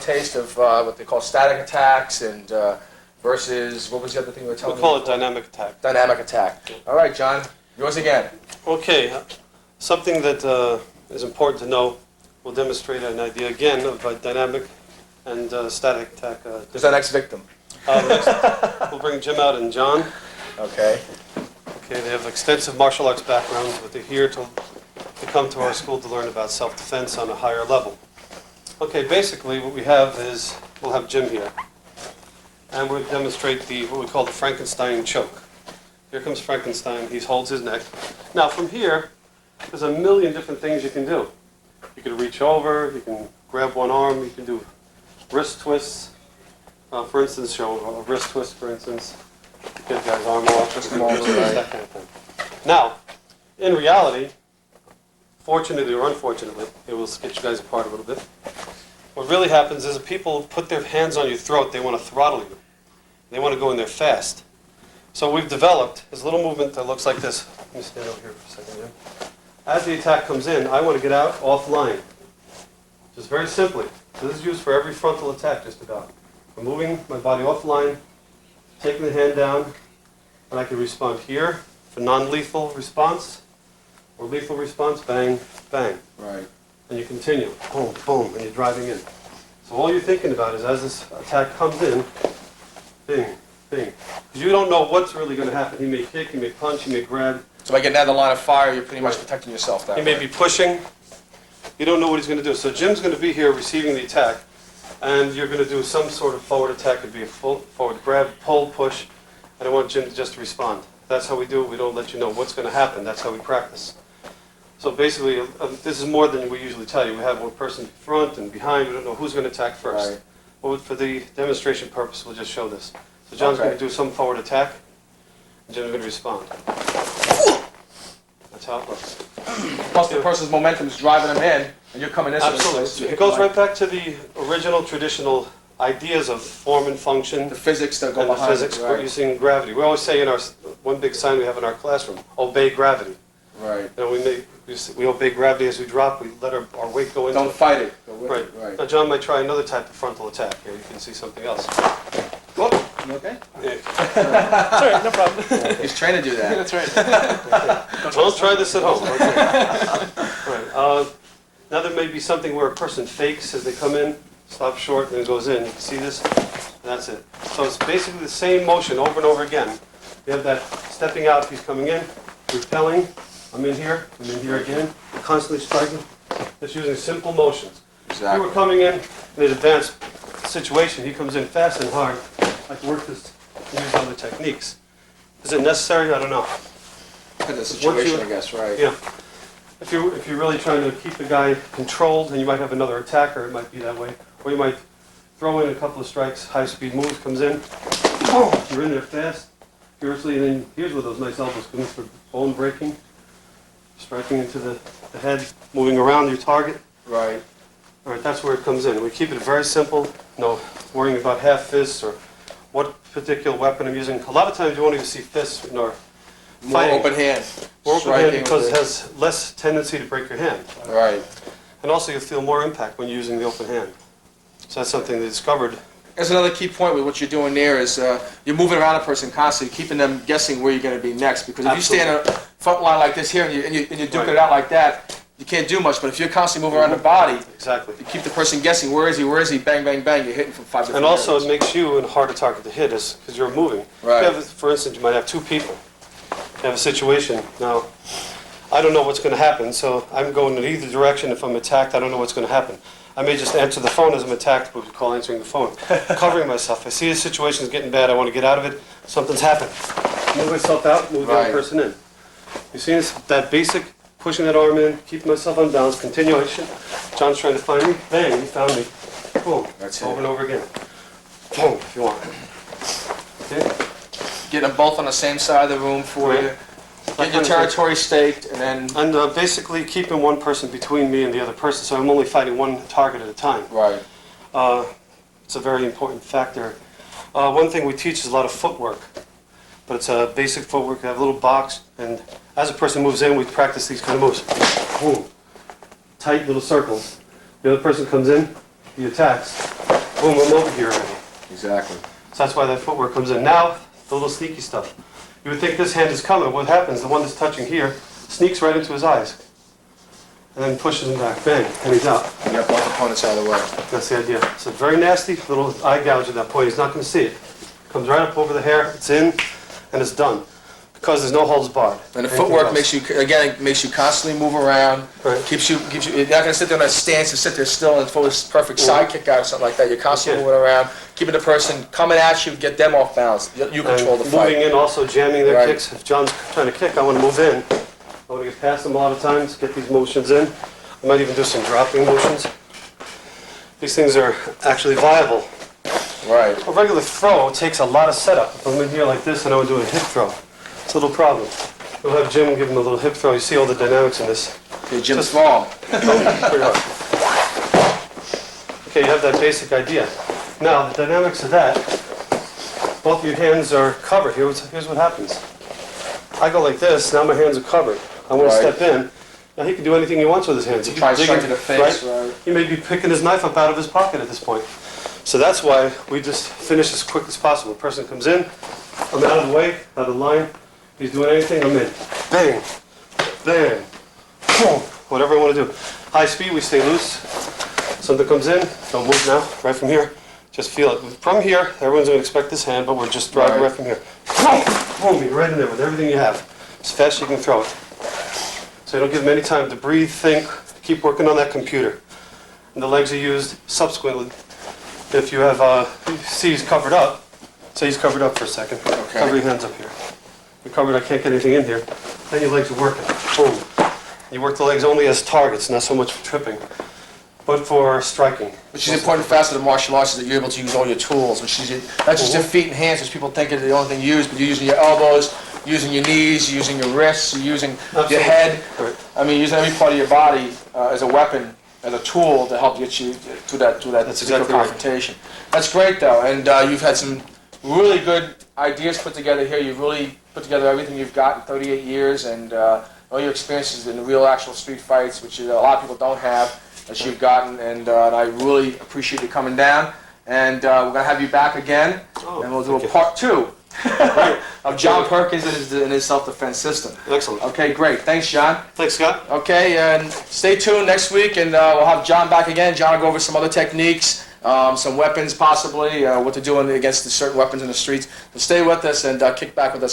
taste of what they call static attacks and versus, what was the other thing you were telling me? We call it dynamic attack. Dynamic attack. All right, John, yours again. Okay, something that is important to know. We'll demonstrate an idea again of dynamic and static attack. Who's our next victim? Next, we'll bring Jim out and John. Okay. Okay, they have extensive martial arts backgrounds, but they're here to come to our school to learn about self-defense on a higher level. Okay, basically what we have is, we'll have Jim here. And we'll demonstrate what we call the Frankenstein choke. Here comes Frankenstein, he holds his neck. Now from here, there's a million different things you can do. You can reach over, you can grab one arm, you can do wrist twists. For instance, show a wrist twist, for instance. Get the guy's arm off, just that kind of thing. Now, in reality, fortunately or unfortunately, it will get you guys apart a little bit. What really happens is if people put their hands on your throat, they want to throttle you. They want to go in there fast. So we've developed this little movement that looks like this. Let me stand over here for a second, Jim. As the attack comes in, I want to get out offline. Just very simply. So this is used for every frontal attack, just about. I'm moving my body offline, taking the hand down, and I can respond here for non-lethal response, or lethal response, bang, bang. Right. And you continue, boom, boom, and you're driving in. So all you're thinking about is as this attack comes in, bing, bing. Because you don't know what's really going to happen. He may kick, he may punch, he may grab. So by getting out of the line of fire, you're pretty much protecting yourself that way. He may be pushing. You don't know what he's going to do. So Jim's going to be here receiving the attack, and you're going to do some sort of forward attack. It could be a full forward grab, pull, push. I don't want Jim to just respond. That's how we do it. We don't let you know what's going to happen. That's how we practice. So basically, this is more than we usually tell you. We have one person in front and behind. We don't know who's going to attack first. Right. But for the demonstration purpose, we'll just show this. So John's going to do some forward attack, and Jim's going to respond. That's how it looks. Plus the person's momentum is driving them in, and you're coming this way. Absolutely. So It goes right back to the original traditional ideas of form and function. The physics that go and the behind physics it. Right. using gravity. We always say in our one big sign we have in our classroom, obey gravity. Right. You know, we obey gravity as we drop. We let our weight go into Don't it. fight it. Go with Right. it. Right. Now John might try another type of frontal attack. Here you can see something else. Whoop. You okay? Yeah. Sorry, no problem. He's trained to do that. That's right. Don't try this at home. Okay. Right. Now there may be something where a person fakes as they come in, stops short, and then goes in. You can see this? And that's it. So it's basically the same motion over and over again. You have that stepping out, he's coming in, repelling, I'm in here again, constantly striking, just using simple motions. Exactly. If you were coming in an advanced situation, he comes in fast and hard. I can work this, use other techniques. Is it necessary? I don't know. For the situation, I guess, right. Yeah. If you're really trying to keep the guy controlled, and you might have another attacker, it might be that way. Or you might throw in a couple of strikes, high-speed moves, comes in, boom, you're in there fast, furiously, and then here's where those nice elbows come in for bone breaking, striking into the head, moving around your target. Right. All right, that's where it comes in. We keep it very simple, no worrying about half fists or what particular weapon I'm using. A lot of times you won't even see fists in our More fighting. open hand. More open hand because it has less tendency to break your hand. Right. And also you'll feel more impact when you're using the open hand. So that's something they discovered. There's another key point with what you're doing there is you're moving around a person constantly, keeping them guessing where you're going to be next. Because if Absolutely. you stand in a front line like this here and you duke Right. it out like that, you can't do much. But if you're constantly moving around the body, Exactly. you keep the person guessing, where is he, bang, bang, bang, you're hitting from 5 different And also areas. it makes you a harder target to hit because you're moving. Right. You have, for instance, you might have two people. You have a situation. Now, I don't know what's going to happen, so I'm going in either direction. If I'm attacked, I don't know what's going to happen. I may just answer the phone as I'm attacked, what we call answering the phone. Covering myself. I see the situation is getting bad, I want to get out of it, something's happened. Move myself out, move the other Right. person in. You see this? That basic, pushing that arm in, keeping myself on balance, continuation. John's trying to find me, bang, he found me. Boom. That's it. Over and over again. Boom, if you want. Okay? Getting them both on the same side of the room for Right. you. Get your territory staked, and then... And basically keeping one person between me and the other person, so I'm only fighting one target at a time. Right. It's a very important factor. One thing we teach is a lot of footwork, but it's a basic footwork. We have a little box, and as a person moves in, we practice these kind of moves. Boom. Tight little circles. The other person comes in, he attacks, boom, I'm over here already. Exactly. So that's why that footwork comes in. Now, the little sneaky stuff. You would think this hand is coming. What happens, the one that's touching here, sneaks right into his eyes. And then pushes him back, bang, and he's out. You got both opponents out of the way. That's the idea. It's a very nasty little eye gouge at that point. He's not going to see it. Comes right up over the hair, it's in, and it's done. Because there's no holds barred. And the Anything footwork else. makes you, again, it makes you constantly move around. Right. You're not going to sit there in a stance and sit there still and throw this perfect side kick out or something like that. You're constantly Yeah. moving around, keeping the person coming at you, get them off balance. You control the And fight. moving in, also jamming their Right. kicks. If John's trying to kick, I want to move in. I want to get past him a lot of times, get these motions in. I might even do some dropping motions. These things are actually viable. Right. A regular throw takes a lot of setup. If I'm in here like this and I would do a hip throw, it's a little problem. We'll have Jim give him a little hip throw. You see all the dynamics in this. Okay, Jim Small. Pretty hard. Okay, you have that basic idea. Now, the dynamics of that, both of your hands are covered. Here's what happens. I go like this, now my hands are covered. I want to Right. step in. Now he can do anything he wants with his hands. He Try can to dig strike in, to the face, right. He may be picking his knife up out of his pocket at this point. So that's why we just finish as quick as possible. Person comes in, I'm out of the way, out of the line. He's doing anything, I'm in. Bang, bang, boom, whatever I want to do. High speed, we stay loose. Something comes in, don't move now, right from here. Just feel it. From here, everyone's going to expect this hand, but we're just driving right from here. Boom, you're right in there with everything you have. As fast as you can throw it. So you don't give them any time to breathe, think, keep working on that computer. And the legs are used subsequently. If you have, you see he's covered up, say he's covered up for a second. Okay. Cover your hands up here. You're covered, I can't get anything in here. Then your legs are working. Boom. You work the legs only as targets, not so much for tripping, but for striking. Which is an important facet of martial arts, is that you're able to use all your tools, which is not just your feet and hands, which people think are the only thing you use, but you're using your elbows, using your knees, you're using your wrists, you're using your Absolutely. head. Right. I mean, using every part of your body as a weapon, as a tool to help get you to that particular exactly right. confrontation. That's great, though, and you've had some really good ideas put together here. You've really put together everything you've got in 38 years, and all your experiences in the real actual street fights, which a lot of people don't have, that you've gotten, and I really appreciate you coming down. And we're going to have you back again, Oh, and we'll do a thank you. part 2 of John Perkins and his self-defense system. Excellent. Okay, great. Thanks, John. Thanks, Scott. Okay, and stay tuned next week, and we'll have John back again. John will go over some other techniques, some weapons possibly, what to do against the certain weapons in the streets. So stay with us and kick back with us.